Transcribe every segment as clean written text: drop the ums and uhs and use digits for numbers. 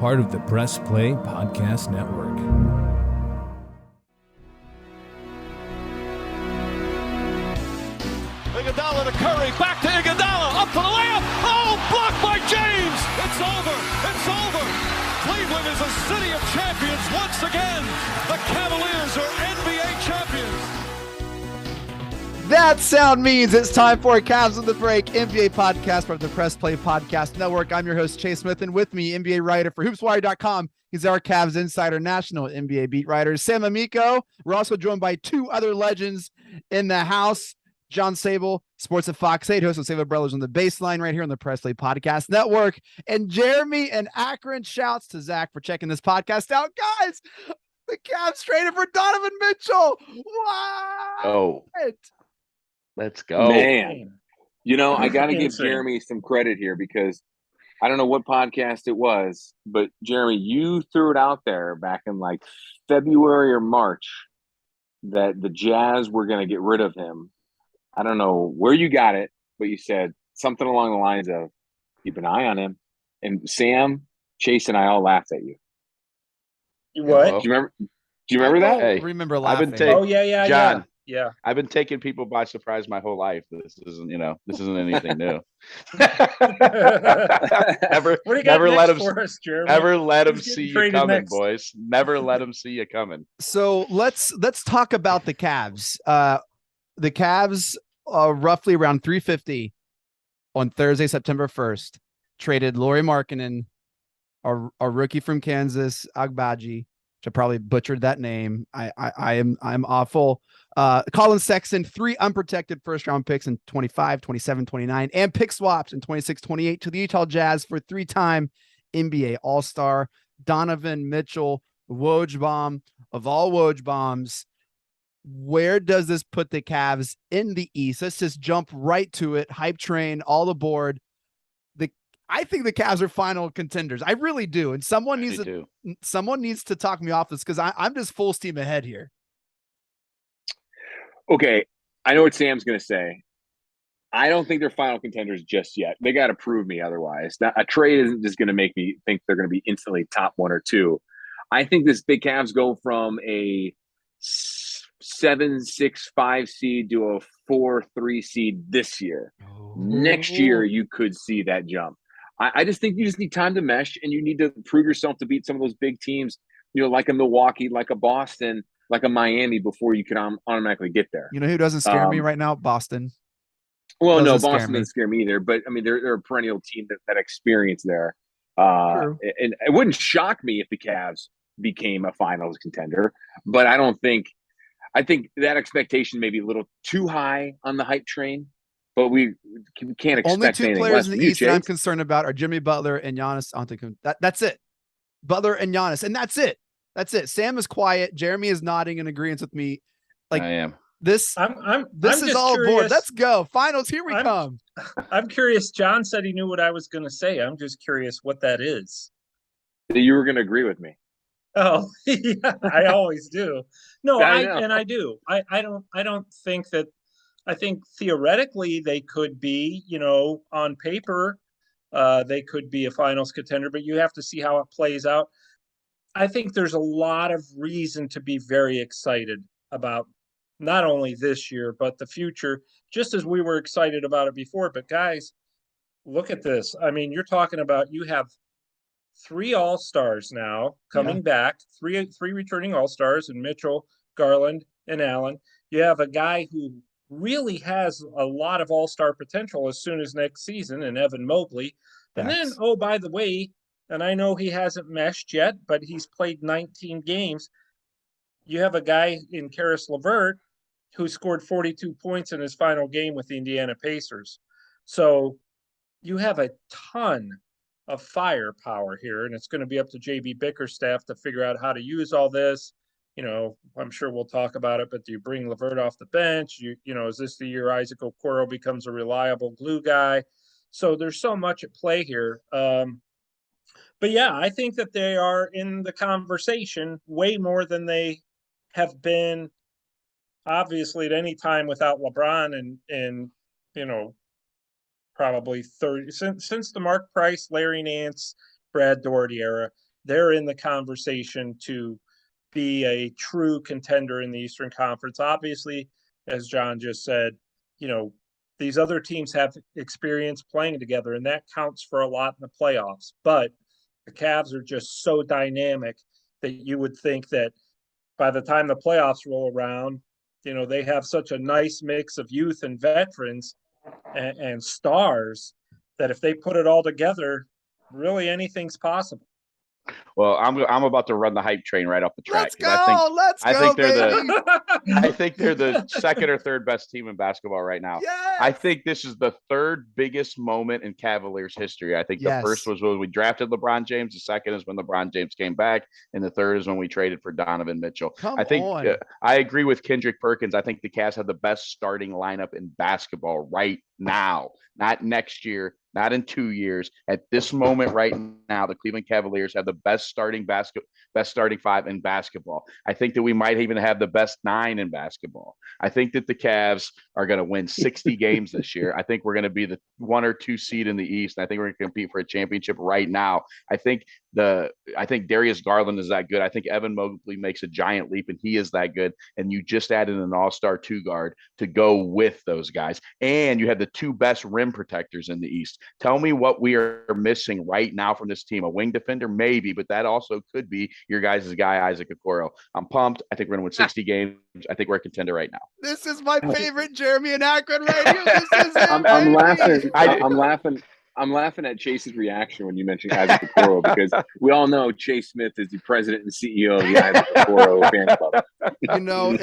part of the Press Play Podcast Network. Iguodala to Curry, back to Iguodala, up for the layup. Oh, blocked by James. It's over. It's over. Cleveland is a city of champions once again. The Cavaliers are NBA champions. That sound means it's time for Cavs on the Break, NBA podcast from the Press Play Podcast Network. I'm your host, Chase Smith, and with me, NBA writer for HoopsWire.com. He's our Cavs insider, national NBA beat writer, Sam Amico. We're also joined by two other legends in the house. John Sable, sports at Fox 8, host of Sable Brothers on the Baseline right here on the Press Play Podcast Network. And Jeremy and Akron, shouts to Zach for checking this podcast out. Guys, the Cavs traded for Donovan Mitchell. What? Oh. Let's go. Man, you know, I got to give Jeremy some credit here because I don't know what podcast it was, but Jeremy, you threw it out there back in like February or March that the Jazz were going to get rid of him. I don't know where you got it, but you said something along the lines of keep an eye on him. And Sam, Chase, and I all laughed at you. What? Do you remember that? I remember laughing. John. Yeah. I've been taking people by surprise my whole life. This isn't anything new. Never let them see you coming, next. Boys. Never let them see you coming. So let's talk about the Cavs. The Cavs, roughly around 3:50 on Thursday, September 1st, traded Lauri Markkanen, our rookie from Kansas, Agbaji, which I probably butchered that name. I'm awful. Colin Sexton, 3 unprotected first-round picks in 25, 27, 29, and pick swaps in 26, 28 to the Utah Jazz for 3-time NBA All-Star Donovan Mitchell, Woj bomb of all Woj bombs. Where does this put the Cavs in the East? Let's just jump right to it. Hype train, all aboard. I think the Cavs are final contenders. I really do. And someone needs to talk me off this because I'm just full steam ahead here. Okay, I know what Sam's going to say. I don't think they're final contenders just yet. They got to prove me otherwise. Now, a trade isn't just going to make me think they're going to be instantly top 1 or 2. I think the Cavs go from a 7-6-5 seed to a 4-3 seed this year. Oh. Next year, you could see that jump. I just think you just need time to mesh, and you need to prove yourself to beat some of those big teams, like a Milwaukee, like a Boston, like a Miami before you can automatically get there. You know who doesn't scare me right now? Boston. Well, no, Boston doesn't scare me either, but I mean, they're a perennial team that experience there. And it wouldn't shock me if the Cavs became a finals contender, but I think that expectation may be a little too high on the hype train, but we can't expect only 2 anything players less in from the you, East Chase. that I'm concerned about are Jimmy Butler and Giannis Antetokounmpo. That's it. Butler and Giannis, and that's it. That's it. Sam is quiet. Jeremy is nodding in agreement with me. Like I am. This is all curious. Aboard. Let's go. Finals. Here we come. I'm curious. John said he knew what I was going to say. I'm just curious what that is. You were going to agree with me. Oh, yeah, I always do. No, I do. I don't think that. I think theoretically they could be, on paper, they could be a finals contender, but you have to see how it plays out. I think there's a lot of reason to be very excited about not only this year, but the future, just as we were excited about it before. But guys, look at this. I mean, you're talking about you have 3 All-Stars now coming back, three returning All-Stars in Mitchell, Garland, and Allen. You have a guy who really has a lot of All-Star potential as soon as next season in Evan Mobley. And then, oh, by the way, and I know he hasn't meshed yet, but he's played 19 games. You have a guy in Karis LeVert who scored 42 points in his final game with the Indiana Pacers. So you have a ton of firepower here, and it's going to be up to JB Bickerstaff to figure out how to use all this. I'm sure we'll talk about it, but do you bring LeVert off the bench? Is this the year Isaac Okoro becomes a reliable glue guy? So there's so much at play here. But yeah, I think that they are in the conversation way more than they have been, obviously, at any time without LeBron and probably 30 since the Mark Price, Larry Nance, Brad Daugherty era. they're in the conversation to be a true contender in the Eastern Conference. Obviously, as John just said, these other teams have experience playing together, and that counts for a lot in the playoffs. But the Cavs are just so dynamic that you would think that by the time the playoffs roll around, they have such a nice mix of youth and veterans and stars that if they put it all together, really anything's possible. Well, I'm about to run the hype train right off the track. I think they're the second or third best team in basketball right now. Yes! I think this is the third biggest moment in Cavaliers history. I think the first was when we drafted LeBron James. The second is when LeBron James came back, and the third is when we traded for Donovan Mitchell. I agree with Kendrick Perkins. I think the Cavs have the best starting lineup in basketball right now, not next year. Not in 2 years. At this moment right now, the Cleveland Cavaliers have the best starting five in basketball. I think that we might even have the best 9 in basketball. I think that the Cavs are going to win 60 games this year. I think we're going to be the 1 or 2 seed in the East. And I think we're going to compete for a championship right now. I think Darius Garland is that good. I think Evan Mobley makes a giant leap, and he is that good. And you just added an all-star 2 guard to go with those guys. And you have the 2 best rim protectors in the East. Tell me what we are missing right now from this team. A wing defender, maybe, but that also could be your guys' guy, Isaac Okoro. I'm pumped. I think we're going to win 60 games. I think we're a contender right now. This is my favorite Jeremy and Akron right here. This is it, I'm laughing. I'm laughing at Chase's reaction when you mentioned Isaac Okoro because we all know Chase Smith is the president and CEO of the Isaac Okoro fan club.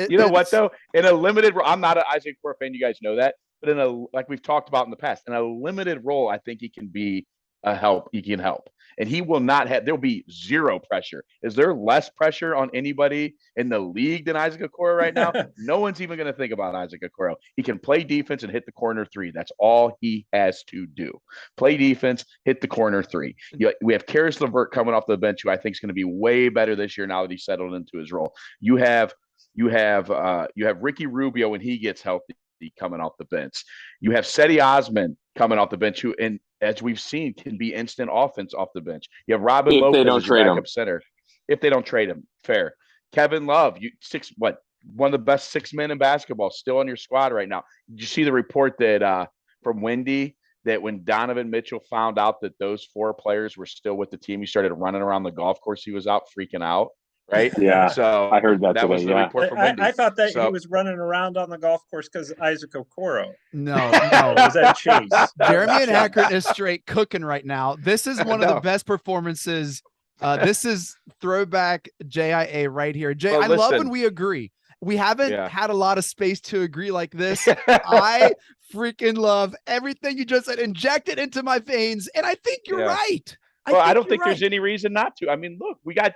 You know what though? In a limited, I'm not an Isaac Okoro fan. You guys know that. But like we've talked about in the past, in a limited role, I think he can be a help. He can help, and he will not have. There'll be zero pressure. Is there less pressure on anybody in the league than Isaac Okoro right now? No one's even going to think about Isaac Okoro. He can play defense and hit the corner 3. That's all he has to do. Play defense, hit the corner 3. We have Karis LeVert coming off the bench, who I think is going to be way better this year now that he's settled into his role. You have Ricky Rubio when he gets healthy, coming off the bench. You have Cedi Osman coming off the bench, who, and as we've seen, can be instant offense off the bench. You have Robin Lopez as your backup center. If they don't trade him, fair. Kevin Love, one of the best 6 men in basketball, still on your squad right now. Did you see the report that from Wendy that when Donovan Mitchell found out that those 4 players were still with the team, he started running around the golf course. He was out freaking out. Right. Yeah. So I heard that. That was the report from Wendy. I thought that he was running around on the golf course because Isaac Okoro. No. Was that Chase? Jeremy and Akron is straight cooking right now. This is one of the best performances. This is throwback JIA right here. I love when we agree. We haven't had a lot of space to agree like this. I freaking love everything you just said. Inject it into my veins, and I think you're right. I don't think there's any reason not to. I mean, look, we got.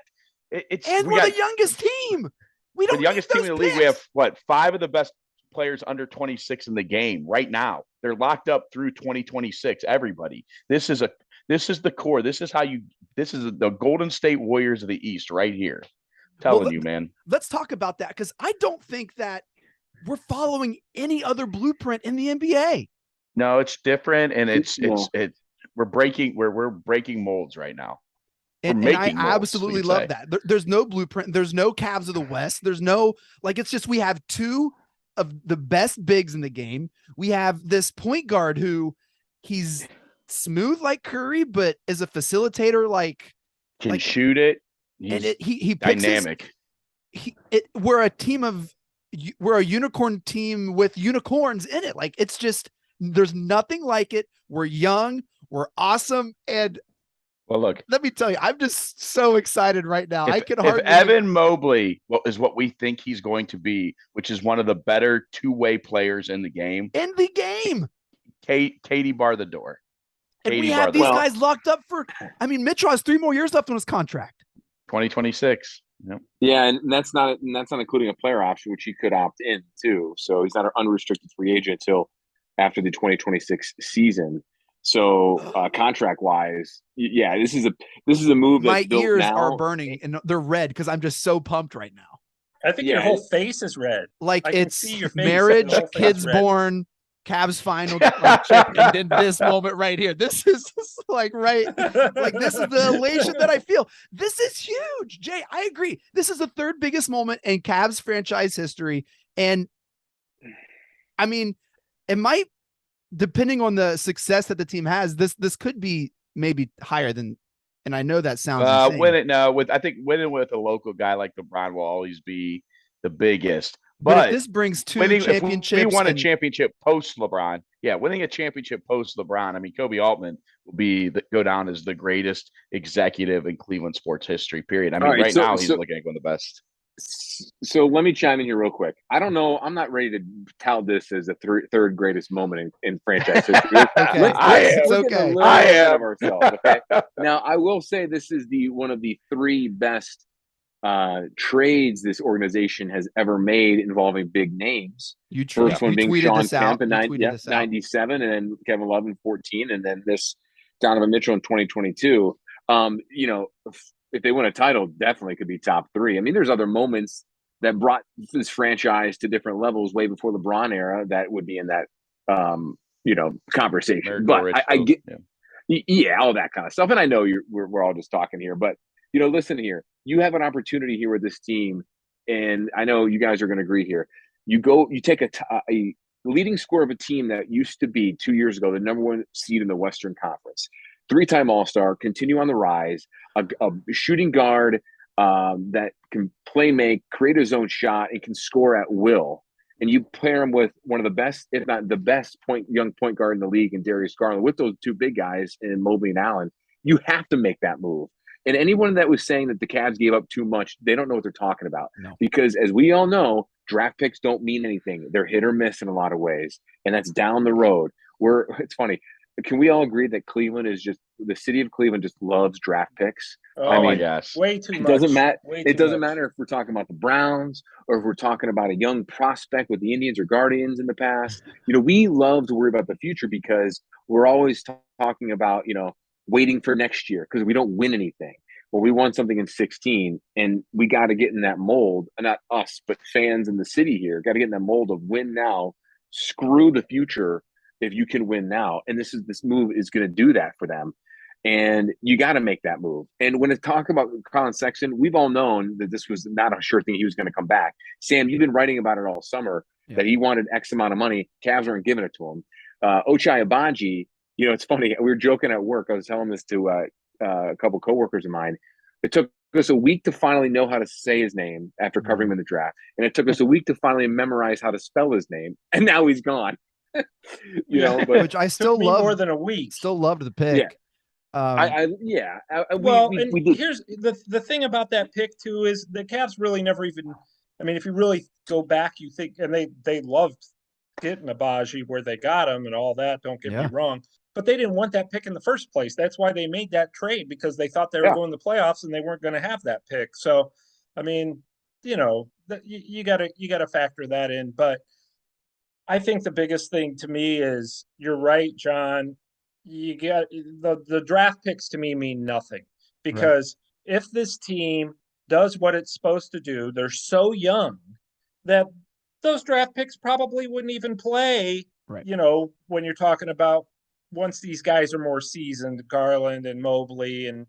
We're the youngest team. We're the youngest team in the league. We have 5 of the best players under 26 in the game right now. They're locked up through 2026. Everybody. This is the core. This is the Golden State Warriors of the East right here. Telling you, man. Let's talk about that because I don't think that we're following any other blueprint in the NBA. No, it's different, and we're breaking molds right now. And I absolutely love that. There's no blueprint. There's no Cavs of the West. There's no, it's just, we have 2 of the best bigs in the game. We have this point guard who he's smooth like Curry, but is a facilitator, can shoot it. He dynamic. We're a unicorn team with unicorns in it. It's just, there's nothing like it. We're young. We're awesome. And well, look, let me tell you, I'm just so excited right now. If Evan Mobley is what we think he's going to be, which is one of the better 2-way players in the game. Katie bar the door. And we have these guys locked up Mitchell has 3 more years left on his contract. 2026. Yep. Yeah, and that's not including a player option, which he could opt in too. So he's not an unrestricted free agent until after the 2026 season. So contract wise, this is a move. My ears are burning and they're red because I'm just so pumped right now. I think your whole face is red. It's marriage, kids born, Cavs final chip, and then this moment right here. This is like this is the elation that I feel. This is huge. Jay, I agree. This is the third biggest moment in Cavs franchise history. And I mean, it might, depending on the success that the team has, this could be maybe higher than, and I know that sounds insane. I think winning with a local guy like LeBron will always be the biggest. But if this brings two championships, if we won a championship post LeBron. Yeah, winning a championship post LeBron. I mean, Kobe Altman will go down as the greatest executive in Cleveland sports history. Period. I mean, right now he's looking like one of the best. So let me chime in here real quick. I don't know. I'm not ready to tout this as the third greatest moment in franchise history. It's okay. I am of ourselves. Okay. Now I will say this is one of the three best trades this organization has ever made involving big names. First one being Sean Kemp in 97, and then Kevin Love in 14, and then this Donovan Mitchell in 2022. If they win a title, definitely could be top three. I mean, there's other moments that brought this franchise to different levels way before LeBron era that would be in that conversation. But I get all that kind of stuff. And I know we're all just talking here, but listen here. You have an opportunity here with this team, and I know you guys are going to agree here. You take a leading scorer of a team that used to be 2 years ago the number one seed in the Western Conference, 3-time All-Star, continue on the rise, a shooting guard that can make, create his own shot, and can score at will. And you pair him with one of the best, if not the best, young point guard in the league, in Darius Garland, with those two big guys in Mobley and Allen. You have to make that move. And anyone that was saying that the Cavs gave up too much, they don't know what they're talking about. No. Because as we all know, draft picks don't mean anything. They're hit or miss in a lot of ways. And that's down the road. It's funny. Can we all agree that Cleveland is the city of Cleveland just loves draft picks? My gosh. Way too much. It doesn't matter if we're talking about the Browns or if we're talking about a young prospect with the Indians or Guardians in the past. We love to worry about the future because we're always talking about, waiting for next year because we don't win anything. Well, we won something in 16, and we got to get in that mold. Not us, but fans in the city here got to get in that mold of win now. Screw the future if you can win now. And this move is going to do that for them. And you got to make that move. And when it's talking about Colin Sexton, we've all known that this was not a sure thing he was going to come back. Sam, you've been writing about it all summer that he wanted X amount of money. Cavs aren't giving it to him. Ochai Agbaji, it's funny. We were joking at work. I was telling this to a couple coworkers of mine. It took us a week to finally know how to say his name after covering him in the draft. And it took us a week to finally memorize how to spell his name. And now he's gone. But which I still love more than a week. Still loved the pick. Yeah. Here's the thing about that pick too is the Cavs really never even. I mean, if you really go back, you think, and they loved getting Agbaji where they got him and all that. Don't get me wrong, but they didn't want that pick in the first place. That's why they made that trade, because they thought they were going to the playoffs and they weren't going to have that pick. So, I mean, you gotta factor that in. But I think the biggest thing to me is you're right, John. You get the draft picks to me mean nothing, because if this team does what it's supposed to do, they're so young that those draft picks probably wouldn't even play. Right. When you're talking about once these guys are more seasoned, Garland and Mobley and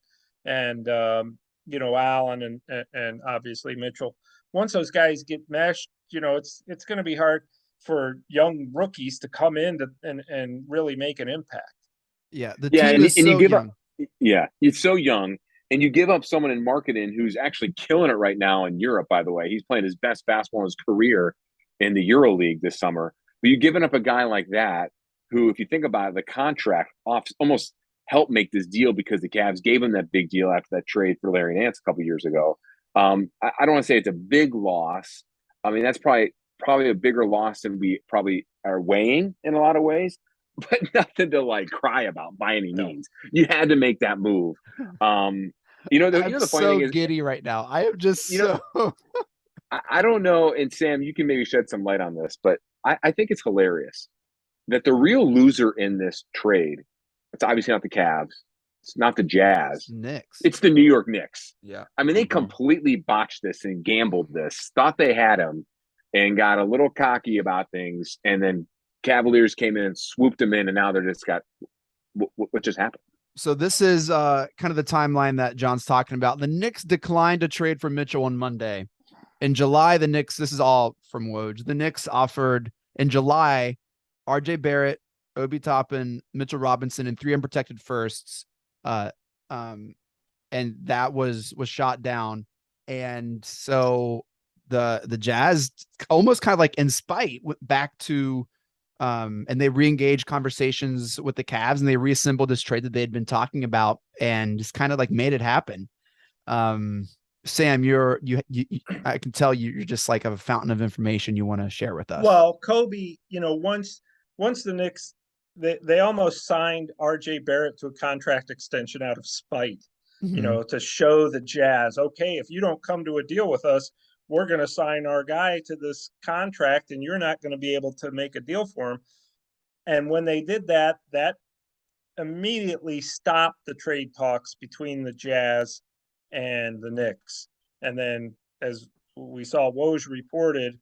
Allen and obviously Mitchell. Once those guys get meshed, it's going to be hard for young rookies to come in and really make an impact. Yeah, the team is so young. He's so young, and you give up someone in Markkanen who's actually killing it right now in Europe. By the way, he's playing his best basketball in his career in the EuroLeague this summer. But you're giving up a guy like that, who, if you think about it, the contract almost helped make this deal because the Cavs gave him that big deal after that trade for Larry Nance a couple years ago. I don't want to say it's a big loss. I mean, that's probably a bigger loss than we probably are weighing in a lot of ways. But nothing to cry about by any means. You had to make that move. The funny thing is, giddy right now. I am just I don't know. And Sam, you can maybe shed some light on this, but I think it's hilarious that the real loser in this trade, it's obviously not the Cavs, it's not the Jazz, Knicks. It's the New York Knicks. Yeah, I mean, they completely botched this and gambled this, thought they had him, and got a little cocky about things, and then Cavaliers came in and swooped them in, and now they're just got what just happened. So this is kind of the timeline that John's talking about. The Knicks declined to trade for Mitchell on Monday. In July, the Knicks, this is all from Woj, the Knicks offered in July RJ Barrett, Obi Toppin, Mitchell Robinson, and 3 unprotected firsts. And that was shot down. And so the Jazz, almost kind of like in spite, went back to and they re-engaged conversations with the Cavs, and they reassembled this trade that they had been talking about and just kind of like made it happen. Sam, I can tell you're just like a fountain of information you want to share with us. Well, Kobe, once the Knicks, they almost signed RJ Barrett to a contract extension out of spite, to show the Jazz, okay, if you don't come to a deal with us, we're going to sign our guy to this contract and you're not going to be able to make a deal for him. And when they did that, that immediately stopped the trade talks between the Jazz and the Knicks. And then, as we saw Woj reported,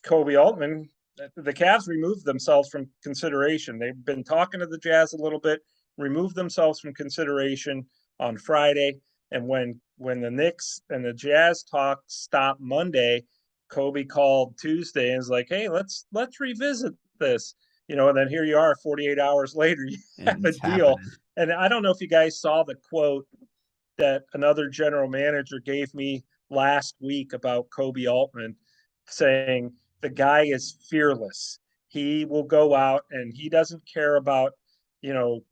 Kobe Altman, the Cavs removed themselves from consideration. They've been talking to the Jazz a little bit, removed themselves from consideration on Friday. And when the Knicks and the Jazz talk stopped Monday, Kobe called Tuesday and was like, hey, let's revisit this. And then here you are 48 hours later, you have a deal. Happening. And I don't know if you guys saw the quote that another general manager gave me last week about Kobe Altman, saying the guy is fearless. He will go out and he doesn't care about,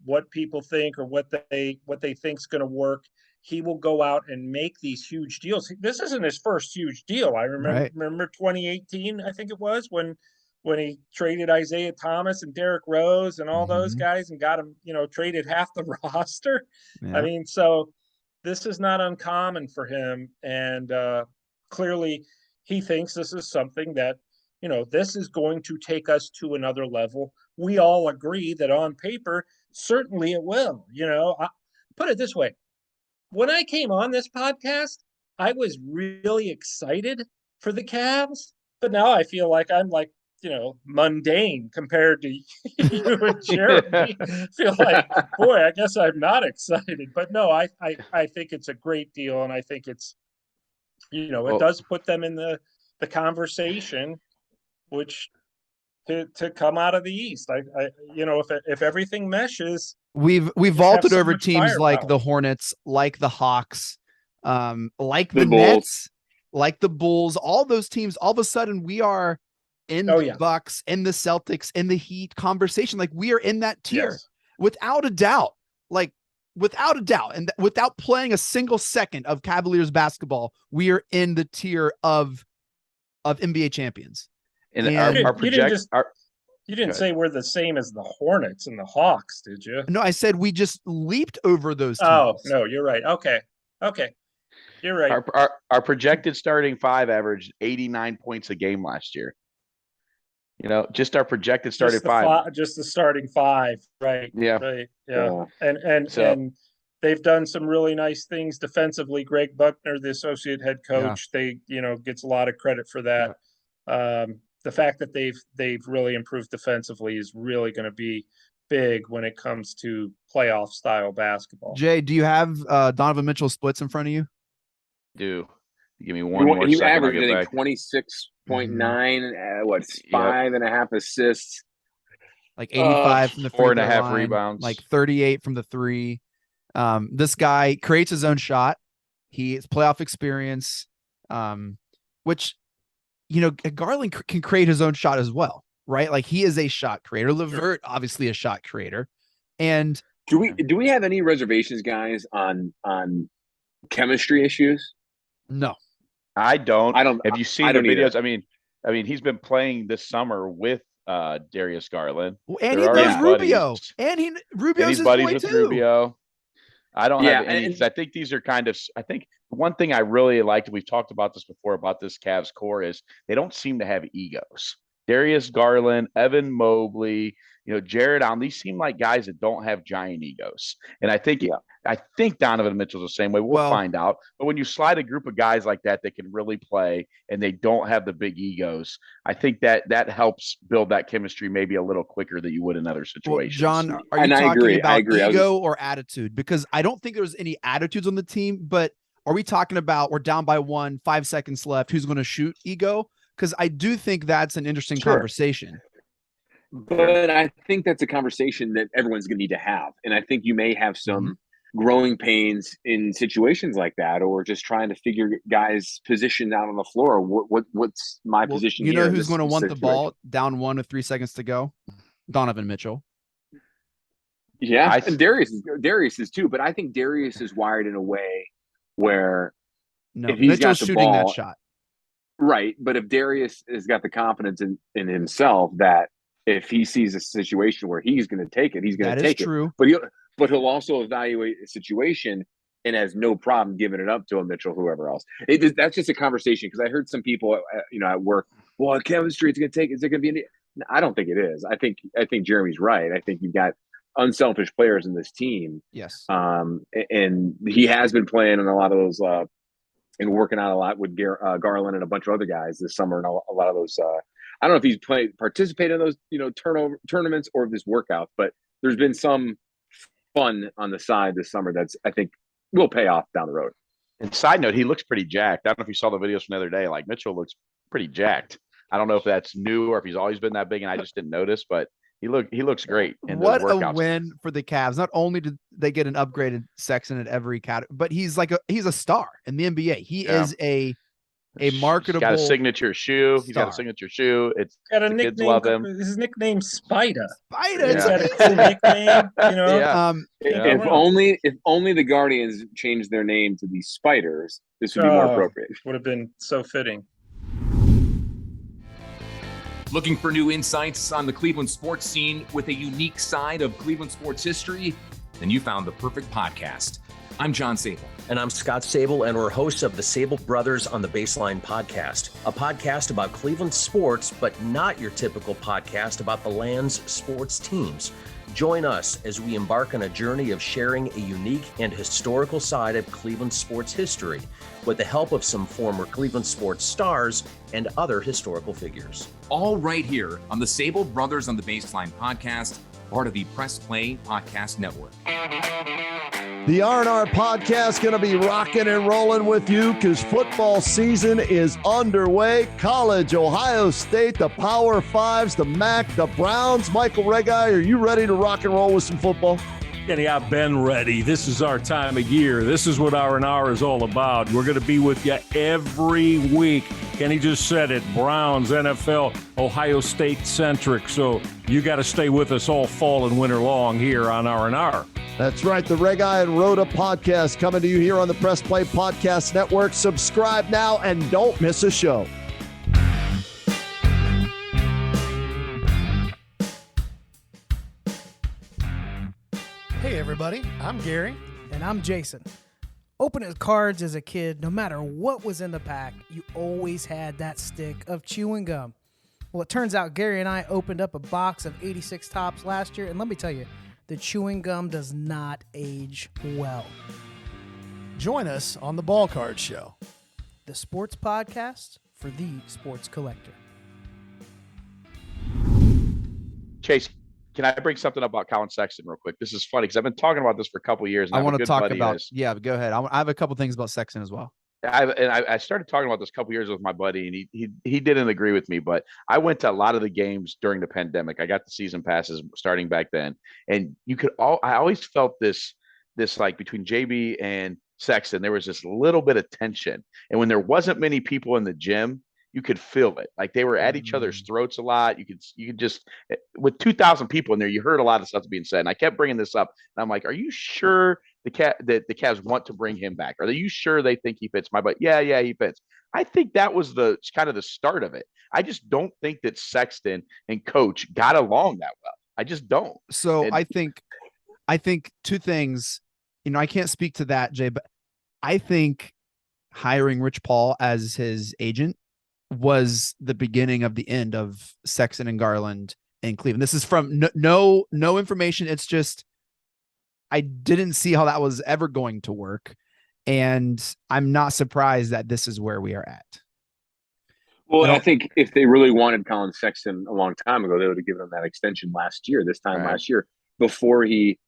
what people think or what they think's going to work. He will go out and make these huge deals. This isn't his first huge deal. I remember 2018, I think it was, when he traded Isaiah Thomas and Derrick Rose and all those guys and got him, traded half the roster. Yeah. I mean, so this is not uncommon for him. And clearly he thinks this is something that, this is going to take us to another level. We all agree that on paper, certainly it will. Put it this way. When I came on this podcast, I was really excited for the Cavs, but now I feel like I'm like, mundane compared to you and Jeremy. I feel like, boy, I guess I'm not excited. But no, I think it's a great deal, and I think it's, it does put them in the conversation, which to come out of the East. If everything meshes. We've vaulted over teams like the Hornets, like the Hawks, like the Nets, like the Bulls, all those teams. All of a sudden we are in the Bucks, in the Celtics, in the Heat conversation. Like we are in that tier without a doubt, and without playing a single second of Cavaliers basketball, we are in the tier of NBA champions. And our project, you didn't say we're the same as the Hornets and the Hawks, did you? No, I said we just leaped over those teams. Oh, no, you're right. Okay. You're right. Our projected starting 5 averaged 89 points a game last year. Just our projected starting 5. Just the starting 5, right? Yeah. Right. Yeah. And they've done some really nice things defensively. Greg Buckner, the associate head coach, they gets a lot of credit for that. Yeah. The fact that they've really improved defensively is really going to be big when it comes to playoff style basketball. Jay, do you have Donovan Mitchell splits in front of you? Do give me one more second. He averaged 26.9, 5.5 assists, like 85 from the 4.5 line, rebounds, like 38 from the 3. This guy creates his own shot. He has playoff experience, which. Garland can create his own shot as well, right? Like he is a shot creator. LeVert, obviously a shot creator. And do we have any reservations, guys, on chemistry issues? No, I don't. Have you seen the videos? Either. I mean, he's been playing this summer with Darius Garland. Well, and he knows Rubio, and Rubio's his buddies boy with too. Rubio. I don't have any. I think these are I think one thing I really liked, we've talked about this before, about this Cavs core, is they don't seem to have egos. Darius Garland, Evan Mobley, Jared Allen, these seem like guys that don't have giant egos. And I think Donovan Mitchell's the same way. We'll find out. But when you slide a group of guys like that can really play and they don't have the big egos, I think that helps build that chemistry maybe a little quicker than you would in other situations. Well, John, are you talking about ego or attitude? Because I don't think there's any attitudes on the team, but are we talking about we're down by 1, 5 seconds left, who's going to shoot ego? Because I do think that's an interesting conversation. But I think that's a conversation that everyone's going to need to have. And I think you may have some growing pains in situations like that, or just trying to figure guys' position out on the floor. What's my position here? You know who's going to want the ball down 1 with 3 seconds to go? Donovan Mitchell. Yeah, and Darius is too. But I think Darius is wired in a way where if he's Mitchell's got the shooting ball, that shot. Right. But if Darius has got the confidence in himself that if he sees a situation where he's going to take it, he's going to take it. That is true. But he'll also evaluate a situation and has no problem giving it up to a Mitchell, whoever else. That's just a conversation, because I heard some people, at work, well, chemistry is going to take. Is it going to be? I don't think it is. I think Jeremy's right. I think you've got unselfish players in this team. Yes. And he has been playing in a lot of those and working out a lot with Garland and a bunch of other guys this summer, and a lot of those. I don't know if he's participated in those, tournaments or this workout, but there's been some fun on the side this summer that's, I think, will pay off down the road. And side note, he looks pretty jacked. I don't know if you saw the videos from the other day. Like, Mitchell looks pretty jacked. I don't know if that's new or if he's always been that big and I just didn't notice, but he looks great. What a win for the Cavs. Not only did they get an upgraded Sexton at every category, but he's a star in the NBA. He is a marketable. He's got a signature shoe. He's got a signature shoe. It's got a the nickname. Kids love him. His nickname Spider. Spider. He's got a cool nickname. Yeah. If only the Guardians changed their name to the Spiders, this would be more appropriate. Would have been so fitting. Looking for new insights on the Cleveland sports scene with a unique side of Cleveland sports history? Then you found the perfect podcast. I'm John Sable. And I'm Scott Sable, and we're hosts of the Sable Brothers on the Baseline podcast, a podcast about Cleveland sports, but not your typical podcast about the land's sports teams. Join us as we embark on a journey of sharing a unique and historical side of Cleveland sports history with the help of some former Cleveland sports stars and other historical figures. All right here on the Sable Brothers on the Baseline podcast, part of the Press Play Podcast Network. The R&R podcast going to be rocking and rolling with you because football season is underway. College, Ohio State, the Power Fives, the MAC, the Browns. Michael Regai, are you ready to rock and roll with some football? Kenny, I've been ready. This is our time of year. This is what R&R is all about. We're going to be with you every week. Kenny just said it. Browns, NFL, Ohio State centric. So you got to stay with us all fall and winter long here on R&R. That's right. The Regai and Rhoda podcast coming to you here on the Press Play Podcast Network. Subscribe now and don't miss a show. Hey everybody, I'm Gary. And I'm Jason. Opening cards as a kid, no matter what was in the pack, you always had that stick of chewing gum. Well, it turns out Gary and I opened up a box of 86 Tops last year, and let me tell you, the chewing gum does not age well. Join us on the Ball Card Show, the sports podcast for the sports collector. Chase, can I bring something up about Colin Sexton real quick? This is funny because I've been talking about this for a couple of years. I want to talk about, go ahead. I have a couple things about Sexton as well. I started talking about this a couple of years with my buddy, and he didn't agree with me, but I went to a lot of the games during the pandemic. I got the season passes starting back then, and I always felt this like between JB and Sexton, there was this little bit of tension, and when there wasn't many people in the gym, you could feel it. Like they were at each other's throats a lot. You could just, with 2,000 people in there, you heard a lot of stuff being said. And I kept bringing this up, and I'm like, are you sure the Cavs want to bring him back? Are you sure they think he fits? My butt? Yeah, he fits. I think that was the kind of the start of it. I just don't think that Sexton and Coach got along that well. I just don't. So I think two things. I can't speak to that, Jay, but I think hiring Rich Paul as his agent was the beginning of the end of Sexton and Garland in Cleveland. This is from no information. It's just I didn't see how that was ever going to work, and I'm not surprised that this is where we are at. Well, I think if they really wanted Colin Sexton a long time ago, they would have given him that extension last year, last year, before he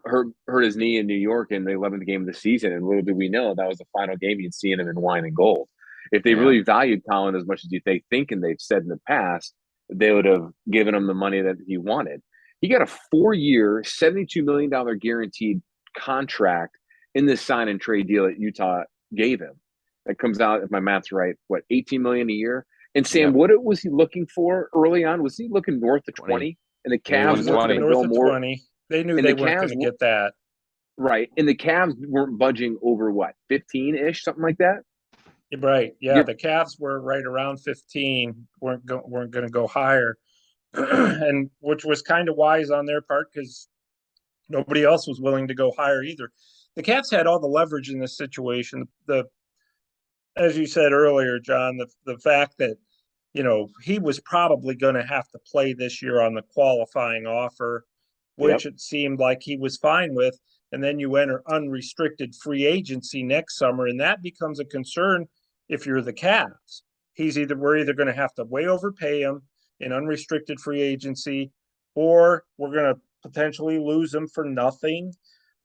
hurt his knee in New York in the 11th game of the season. And little did we know that was the final game you'd see him in wine and gold. If they really valued Colin as much as they think and they've said in the past, they would have given him the money that he wanted. He got a 4-year, $72 million guaranteed contract in this sign and trade deal that Utah gave him. That comes out, if my math's right, what, $18 million a year? And Sam, what was he looking for early on? Was he looking north of 20? And the Cavs were looking north of 20. They knew they weren't going to get that. Right. And the Cavs weren't budging over what, 15-ish, something like that? Right. Yeah. The Cavs were right around 15, weren't going to go higher. And which was kind of wise on their part because nobody else was willing to go higher either. The Cavs had all the leverage in this situation. As you said earlier, John, the fact that, he was probably going to have to play this year on the qualifying offer, which it seemed like he was fine with. And then you enter unrestricted free agency next summer, and that becomes a concern if you're the Cavs. We're either going to have to way overpay him in unrestricted free agency, or we're going to potentially lose him for nothing,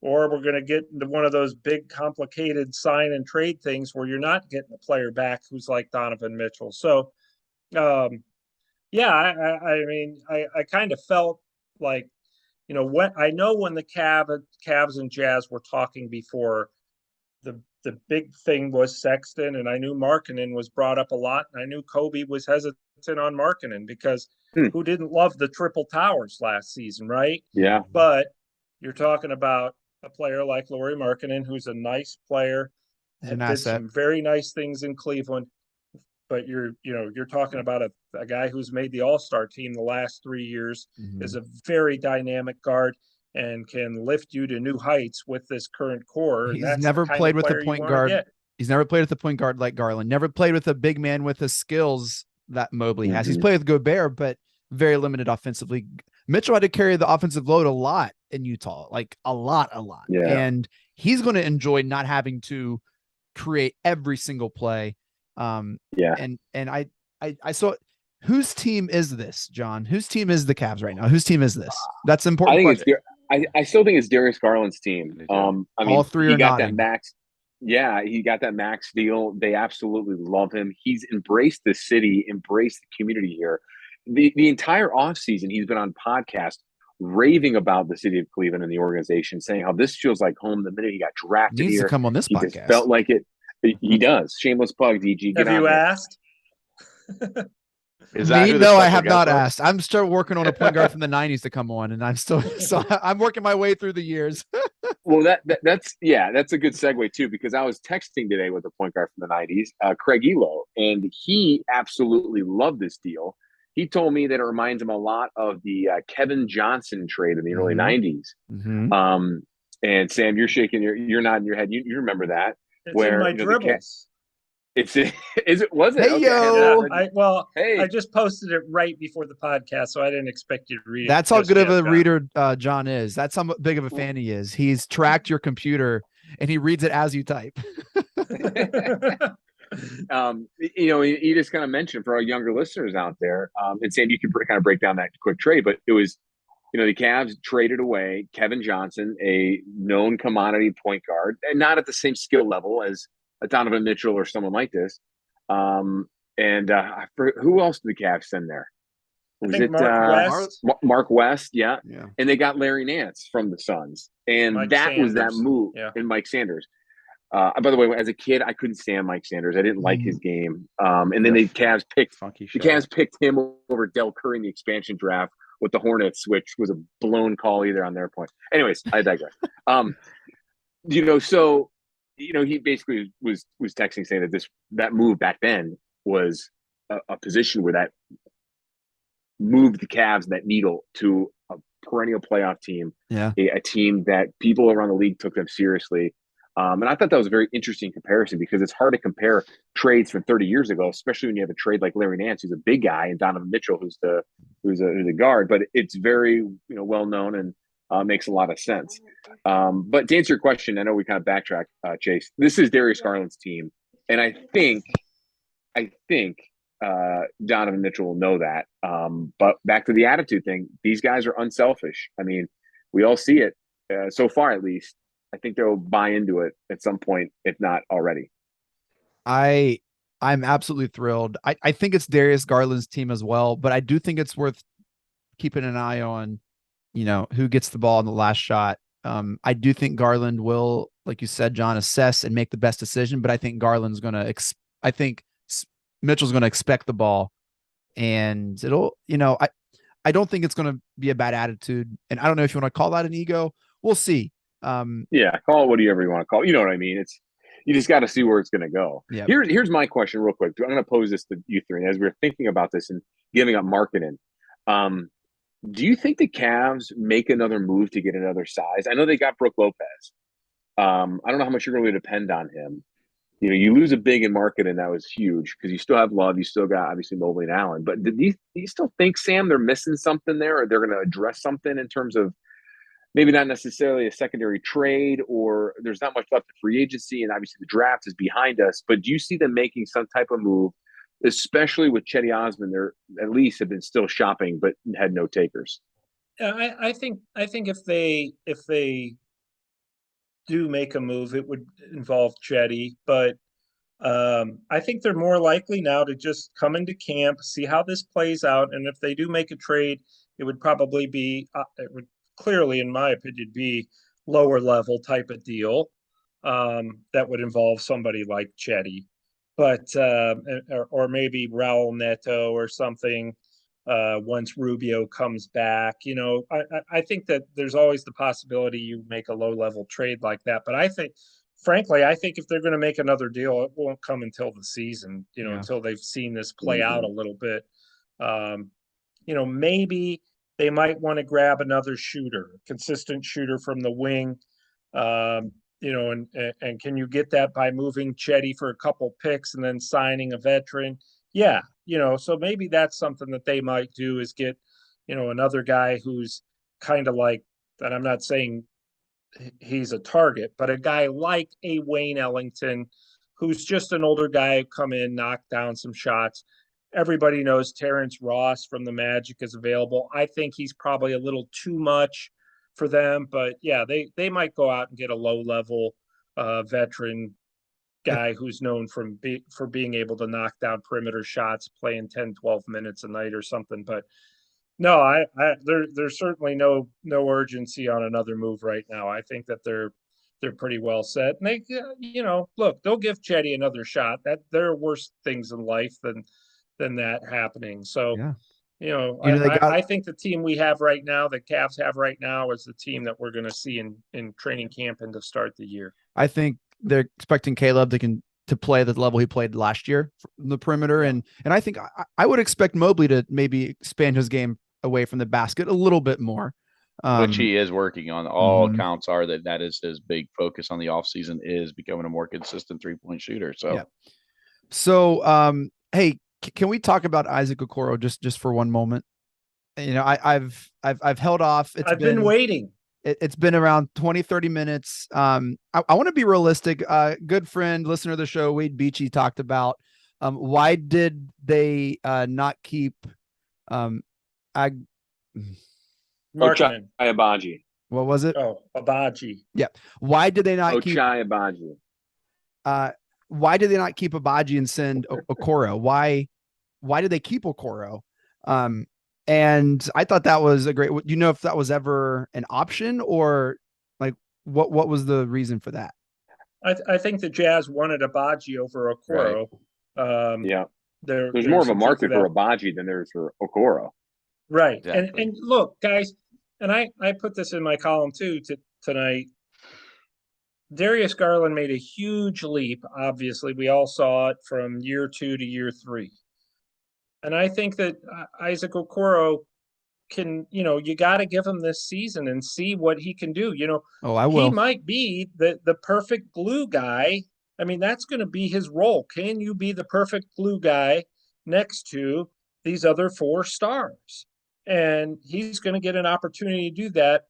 or we're going to get into one of those big complicated sign and trade things where you're not getting a player back who's like Donovan Mitchell. So, I kind of felt like, when the Cavs and Jazz were talking before, the big thing was Sexton, and I knew Markkanen was brought up a lot, and I knew Kobe was hesitant on Markkanen because who didn't love the triple towers last season, right? Yeah. But you're talking about a player like Lauri Markkanen, who's a nice player, and did some very nice things in Cleveland. But you're talking about a guy who's made the All-Star team the last 3 years, is a very dynamic guard, and can lift you to new heights with this current core. He's never played with a point guard. He's never played with a point guard like Garland. Never played with a big man with the skills that Mobley has. He's played with Gobert, but very limited offensively. Mitchell had to carry the offensive load a lot in Utah, like a lot. Yeah. And he's going to enjoy not having to create every single play. And I saw whose team is this, John? Whose team is the Cavs right now? Whose team is this? That's important. I still think it's Darius Garland's team. All three he got that max. Yeah, he got that max deal. They absolutely love him. He's embraced the city, embraced the community here. The entire offseason, he's been on podcasts raving about the city of Cleveland and the organization, saying how this feels like home. The minute he got drafted, he needs to come on this podcast. Just felt like it. He does. Shameless plug, DG. Have you asked? No, I have not asked. I'm still working on a point guard from the 90s to come on, and I'm working my way through the years. Well, that's a good segue too, because I was texting today with a point guard from the 90s, Craig Elo, and he absolutely loved this deal. He told me that it reminds him a lot of the Kevin Johnson trade in the early 90s. And Sam, you're shaking you're nodding your head. You remember that? It's in my dribbles. Was it? Hey, okay. yo. I just posted it right before the podcast, so I didn't expect you to read it. That's how good of a reader John is. That's how big of a fan he is. He's tracked your computer and he reads it as you type. You just kind of mentioned for our younger listeners out there, and Sam, you can kind of break down that quick trade, but it was, the Cavs traded away Kevin Johnson, a known commodity point guard, and not at the same skill level as a Donovan Mitchell or someone like this. Who else did the Cavs send there? Mark West? Yeah. And they got Larry Nance from the Suns, and was that move. And Mike Sanders. By the way, as a kid, I couldn't stand Mike Sanders. I didn't like his game. And then the Cavs picked him over Del Curry in the expansion draft with the Hornets, which was a blown call either on their point. Anyways, I digress. He basically was texting saying that move back then was a position where that moved the Cavs, that needle, to a perennial playoff team, a team that people around the league took them seriously. And I thought that was a very interesting comparison, because it's hard to compare trades from 30 years ago, especially when you have a trade like Larry Nance, who's a big guy, and Donovan Mitchell, who's the who's a guard, but it's very well known and makes a lot of sense. But to answer your question, I know we kind of backtrack, Chase. This is Darius Garland's team, and I think Donovan Mitchell will know that. But back to the attitude thing, these guys are unselfish. I mean, we all see it so far, at least. I think they'll buy into it at some point, if not already. I'm absolutely thrilled. I think it's Darius Garland's team as well, but I do think it's worth keeping an eye on, who gets the ball in the last shot. I do think Garland will, like you said, John, assess and make the best decision, but I think Garland's going to, I think Mitchell's going to expect the ball, and it'll, I don't think it's going to be a bad attitude. And I don't know if you want to call that an ego. We'll see. Yeah, call it whatever you want to call it. You know what I mean? You just got to see where it's going to go. Yeah. Here's my question real quick. I'm going to pose this to you three. And as we're thinking about this and giving up marketing, do you think the Cavs make another move to get another size? I know they got Brook Lopez. I don't know how much you're going to depend on him. You lose a big in market, and that was huge because you still have Love. You still got, obviously, Mobley and Allen. But do you still think, Sam, they're missing something there, or they're going to address something in terms of maybe not necessarily a secondary trade, or there's not much left of free agency, and obviously the draft is behind us. But do you see them making some type of move, especially with Cedi Osman? They're at least have been still shopping, but had no takers. Yeah, I think if they do make a move, it would involve Cedi, but I think they're more likely now to just come into camp, see how this plays out, and if they do make a trade, it would probably be clearly, in my opinion, be lower level type of deal that would involve somebody like Cedi, but or maybe Raul Neto or something once Rubio comes back. I think that there's always the possibility you make a low level trade like that. But I think, frankly, if they're going to make another deal, it won't come until the season, until they've seen this play out a little bit. Maybe they might want to grab another shooter, consistent shooter from the wing, and can you get that by moving Cedi for a couple picks and then signing a veteran? Yeah, so maybe that's something that they might do, is get, another guy who's kind of like, and I'm not saying he's a target, but a guy like a Wayne Ellington, who's just an older guy, come in, knock down some shots. Everybody knows Terrence Ross from the Magic is available. I think he's probably a little too much for them, but yeah, they might go out and get a low-level veteran guy who's known for being able to knock down perimeter shots, playing 10, 12 minutes a night or something. But no, there's certainly no urgency on another move right now. I think that they're pretty well set. And they, look, they'll give Cedi another shot. That there are worse things in life than that happening. So, I think the team we have right now, the Cavs have right now, is the team that we're going to see in training camp and to start the year. I think they're expecting Caleb to play the level he played last year from the perimeter. And I think I would expect Mobley to maybe expand his game away from the basket a little bit more. Which he is working on. All accounts are that is his big focus on the offseason, is becoming a more consistent 3-point shooter. So, yeah. So, hey, can we talk about Isaac Okoro just for one moment? I've held off. I've been waiting. It's been around 20, 30 minutes. I want to be realistic. Good friend, listener of the show, Wade Beachy, talked about why did they not keep Ochai Agbaji. What was it? Oh, Agbaji. Yeah. Why did they not keep Ochai Agbaji? Why did they not keep Agbaji and send Okoro? Why did they keep Okoro? And I thought that was a great. Do you know if that was ever an option, or like what was the reason for that? I think the Jazz wanted Agbaji over Okoro. Right. Yeah. There's more of a market for Agbaji than there's for Okoro. Right. Exactly. And look, guys, and I put this in my column too tonight. Darius Garland made a huge leap. Obviously, we all saw it from year 2 to year 3. And I think that Isaac Okoro can, you got to give him this season and see what he can do. I will. He might be the perfect glue guy. I mean, that's going to be his role. Can you be the perfect glue guy next to these other 4 stars? and he's going to get an opportunity to do that.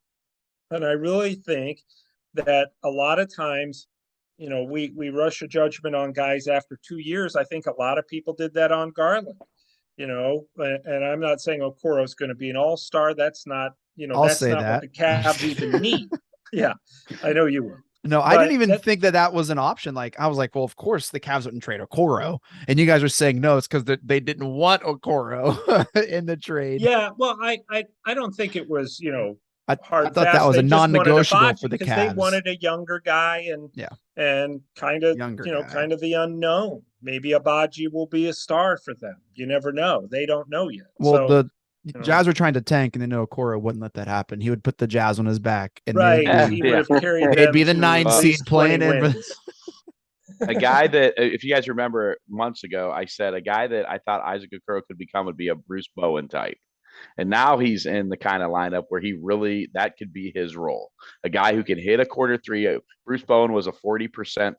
And I really think that a lot of times, we rush a judgment on guys after 2 years. I think a lot of people did that on Garland, and I'm not saying Okoro is going to be an all-star. That's not, that's not what the Cavs even need. Yeah, I know you will. No, I didn't even think that was an option. Like, I was like, well, of course the Cavs wouldn't trade Okoro. And you guys are saying, no, it's because they didn't want Okoro in the trade. Yeah, well, I don't think it was, I hard. thought that was a non-negotiable for the Cavs. Because they wanted a younger guy and kind of, kind of the unknown. Maybe Abaji will be a star for them. You never know. They don't know yet. Well, the Jazz were trying to tank, and they know Okoro wouldn't let that happen. He would put the Jazz on his back, and he would have carried they'd be the 9 seed playing in. A guy that, if you guys remember months ago, I said a guy that I thought Isaac Okoro could become would be a Bruce Bowen type. And now he's in the kind of lineup where that could be his role. A guy who can hit a corner three. Bruce Bowen was a 40%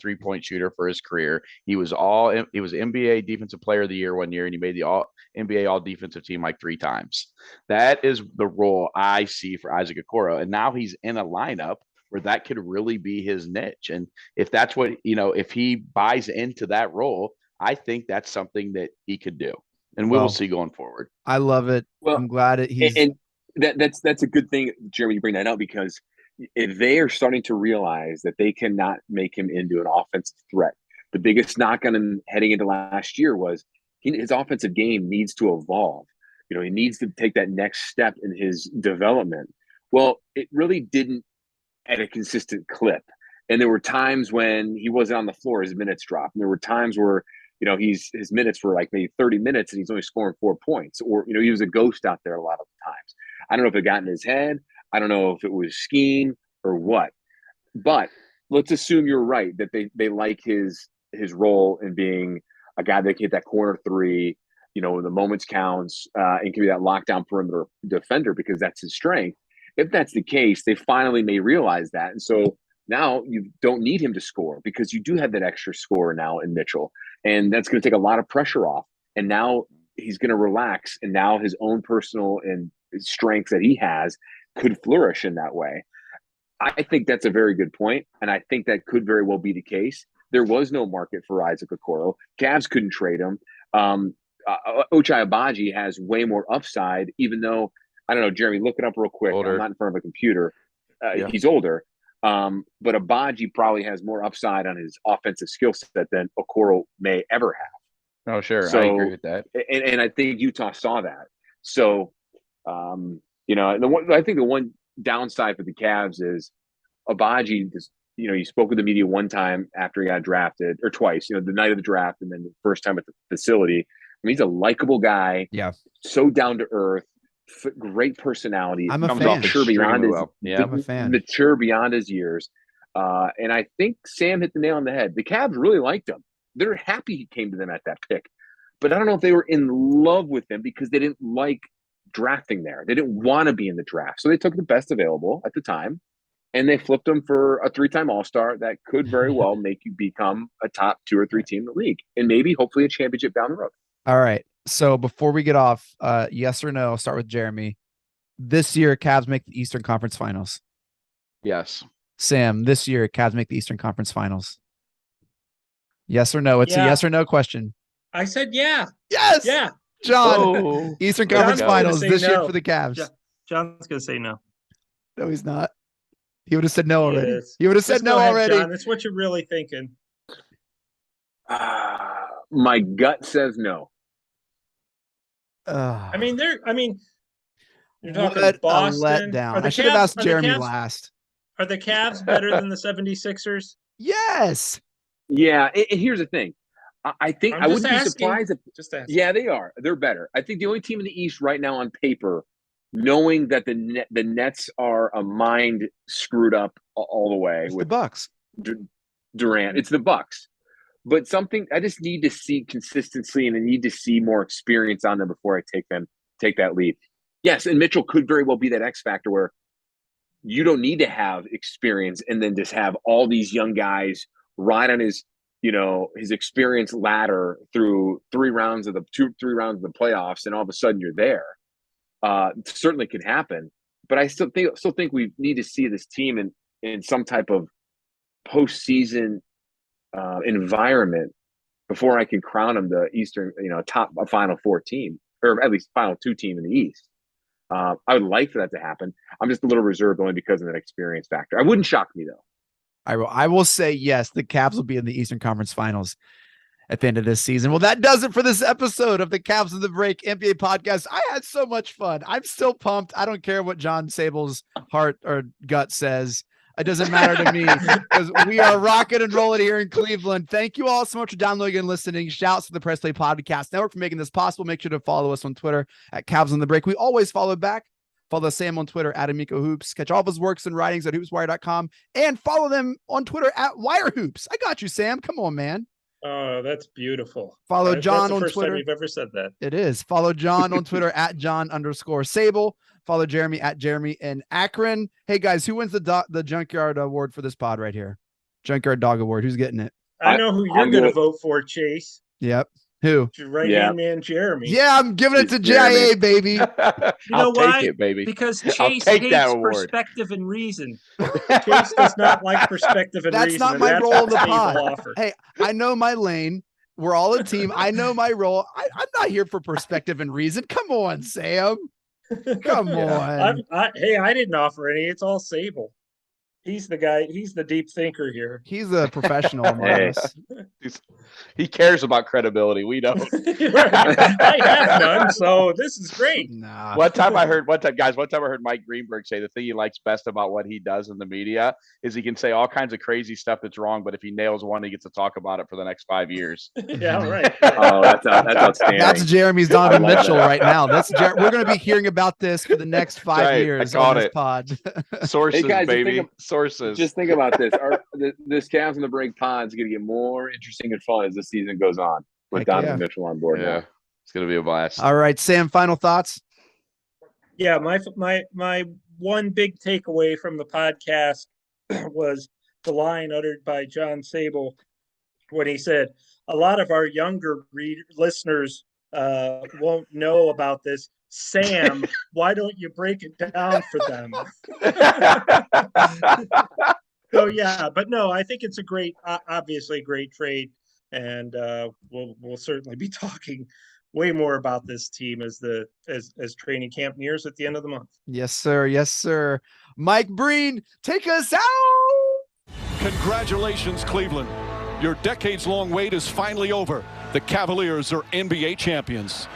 3-point shooter for his career. He was NBA Defensive Player of the Year 1 year, and he made the NBA All Defensive Team like 3 times. That is the role I see for Isaac Okoro. And now he's in a lineup where that could really be his niche. And if that's what, if he buys into that role, I think that's something that he could do. And we'll see going forward. I love it. Well, I'm glad he's. And that's a good thing, Jeremy, you bring that up, because if they are starting to realize that they cannot make him into an offensive threat, the biggest knock on him heading into last year was his offensive game needs to evolve. He needs to take that next step in his development. Well, it really didn't at a consistent clip. And there were times when he wasn't on the floor, his minutes dropped. And there were times where his minutes were like maybe 30 minutes and he's only scoring 4 points, or, he was a ghost out there a lot of times. I don't know if it got in his head. I don't know if it was scheme or what, but let's assume you're right, that they like his role in being a guy that can hit that corner three, when the moments counts, and can be that lockdown perimeter defender, because that's his strength. If that's the case, they finally may realize that. And so now you don't need him to score, because you do have that extra scorer now in Mitchell. And that's going to take a lot of pressure off. And now he's going to relax. And now his own personal and strengths that he has could flourish in that way. I think that's a very good point. And I think that could very well be the case. There was no market for Isaac Okoro. Cavs couldn't trade him. Ochai Agbaji has way more upside, even though, I don't know, Jeremy, look it up real quick. Older. I'm not in front of a computer. He's older. But Agbaji probably has more upside on his offensive skill set than Okoro may ever have. Oh, sure. I agree with that. And I think Utah saw that. So, I think the one downside for the Cavs is Agbaji, he spoke with the media one time after he got drafted, or twice, the night of the draft and then the first time at the facility. I mean, he's a likable guy. Yeah. So down to earth. Great personality. I'm a fan. Mature beyond his, I'm a fan. Mature beyond his years. And I think Sam hit the nail on the head. The Cavs really liked him. They're happy he came to them at that pick. But I don't know if they were in love with him, because they didn't like drafting there. They didn't want to be in the draft. So they took the best available at the time, and they flipped him for a 3-time All-Star that could very well make you become a top 2 or 3 team in the league, and maybe hopefully a championship down the road. All right. So before we get off, yes or no, I'll start with Jeremy. This year, Cavs make the Eastern Conference Finals. Yes. Sam, this year, Cavs make the Eastern Conference Finals. Yes or no? It's a yes or no question. I said yeah. Yes. Yeah. John, Eastern Conference Finals this year for the Cavs. John's going to say no. No, he's not. He would have said no already. Yes. He would have said no already. John, that's what you're really thinking. My gut says no. You're talking what Boston. A letdown. I should have asked Jeremy last. Are the Cavs better than the 76ers? Yes. Yeah. And here's the thing. I think I wouldn't be surprised if. Just ask. Yeah, they are. They're better. I think the only team in the East right now on paper, knowing that the Nets are a mind screwed up all the way it's with the Bucks. Durant. It's the Bucks. But something I just need to see consistency, and I need to see more experience on them before I take that leap. Yes, and Mitchell could very well be that X factor where you don't need to have experience and then just have all these young guys ride on his experience ladder through 3 rounds of the playoffs, and all of a sudden you're there. certainly can happen. But I still think we need to see this team in some type of postseason environment before I can crown them the Eastern, a Final Four team, or at least Final Two team in the East. I would like for that to happen. I'm just a little reserved only because of that experience factor. I wouldn't shock me though. I will say yes, the Cavs will be in the Eastern Conference Finals at the end of this season. Well, that does it for this episode of the Cavs on the Break NBA podcast. I had so much fun. I'm still pumped. I don't care what John Sable's heart or gut says. It doesn't matter to me because we are rocking and rolling here in Cleveland. Thank you all so much for downloading and listening. Shouts to the Press Play Podcast Network for making this possible. Make sure to follow us on Twitter at Cavs on the Break. We always follow back. Follow Sam on Twitter at Amico Hoops. Catch all of his works and writings at hoopswire.com and follow them on Twitter at Wire Hoops. I got you, Sam. Come on, man. Oh, that's beautiful. Follow John that's the on first Twitter. time you've ever said that. It is. Follow John on Twitter at John_Sable. Follow Jeremy at Jeremy in Akron. Hey guys, who wins the Junkyard Award for this pod right here? Junkyard Dog Award. Who's getting it? I know who you're going to vote for, Chase. Yep. Who? Your right-hand man, Jeremy. Yeah, I'm giving it to JIA, baby. You know why? Take it, baby. Because Chase hates perspective and reason. Chase does not like perspective and reason. That's not my role in the pod. Hey, I know my lane. We're all a team. I know my role. I'm not here for perspective and reason. Come on, Sam. Come on. I didn't offer any. It's all Sable. He's the guy. He's the deep thinker here. He's a professional among us. He cares about credibility. We don't. I have none, so this is great. Nah. One time I heard Mike Greenberg say the thing he likes best about what he does in the media is he can say all kinds of crazy stuff that's wrong, but if he nails one, he gets to talk about it for the next 5 years. Yeah, right. Oh, that's outstanding. That's Jeremy's Donovan Mitchell right now. We're going to be hearing about this for the next 5 years on this pod. Sources, hey guys, baby. Sources. Just think about this. This Cavs on the Break pod is going to get more interesting and fun as the season goes on with Donovan Mitchell on board. Yeah, it's going to be a blast. All right, Sam, final thoughts? Yeah, my one big takeaway from the podcast was the line uttered by John Sable when he said, a lot of our younger listeners won't know about this. Sam, why don't you break it down for them? So yeah, but no, I think it's a great, obviously great trade, and we'll certainly be talking way more about this team as training camp nears at the end of the month. Yes, sir. Yes, sir. Mike Breen, take us out. Congratulations, Cleveland. Your decades-long wait is finally over. The Cavaliers are NBA champions.